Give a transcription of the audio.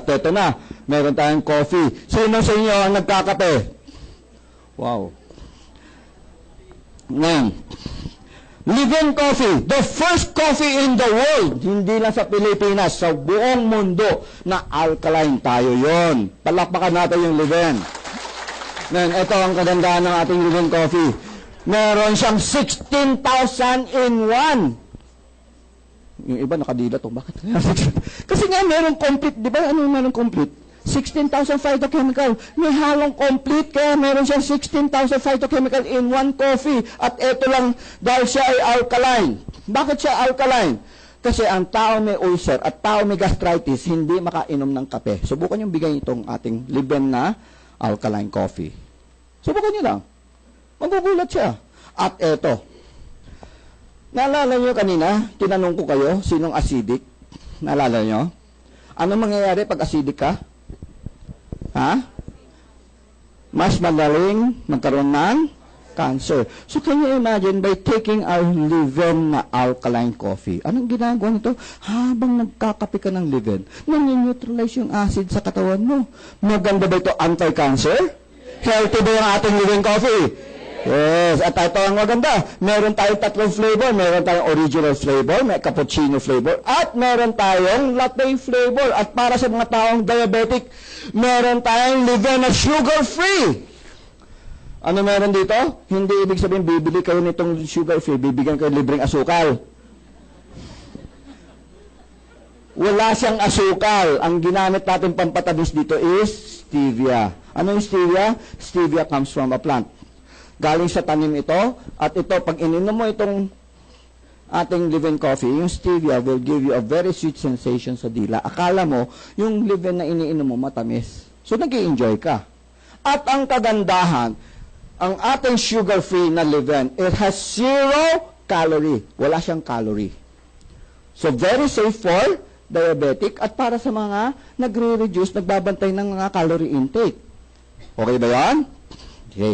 At ito na, meron tayong coffee. Sino sa inyo ang nagkakape? Wow. Ngayon, Live-in coffee, the first coffee in the world, hindi lang sa Pilipinas, sa buong mundo, na alkaline tayo yon. Palakpakan natin yung live-in. Ngayon, ito ang kagandahan ng ating live-in coffee. Meron siyang 16,000 in one. Yung iba nakadila to. Bakit? Kasi nga meron complete, di ba? Ano meron complete? 16,000 phytochemical. May halong complete, kaya meron siyang 16,000 phytochemical in one coffee. At ito lang, dahil siya ay alkaline. Bakit siya alkaline? Kasi ang tao may ulcer at tao may gastritis, hindi makainom ng kape. Subukan yung bigay itong ating live-in na alkaline coffee. Subukan nyo lang. Magugulat siya. At ito. Naalala nyo kanina, tinanong ko kayo, sinong acidic? Naalala nyo? Anong mangyayari pag acidic ka? Ha? Mas madaling magkaroon ng cancer. So, can you imagine by taking our live-in na alkaline coffee? Anong ginagawa nito? Habang nagkakape ka ng live-in, nani-neutralize yung acid sa katawan mo. Maganda ba ito anti-cancer? Healthy ba yung ating live-in coffee? Yes. At ito ang maganda. Meron tayong tatlong flavor. Meron tayong original flavor, may cappuccino flavor, at meron tayong latte flavor. At para sa mga taong diabetic, meron tayong live-in na sugar-free. Ano meron dito? Hindi ibig sabihin bibili kayo nitong sugar-free, bibigyan kayo libreng asukal. Wala siyang asukal. Ang ginamit natin pampatamis dito is stevia. Ano yung stevia? Stevia comes from a plant. Galing sa tanim ito, at ito, pag ininom mo itong ating live-in coffee, yung stevia will give you a very sweet sensation sa dila. Akala mo, yung live-in na iniinom mo matamis. So, nag-i-enjoy ka. At ang kagandahan, ang ating sugar-free na live-in, it has 0 calorie. Wala siyang calorie. So, very safe for diabetic at para sa mga nagre-reduce, nagbabantay ng mga calorie intake. Okay ba yan?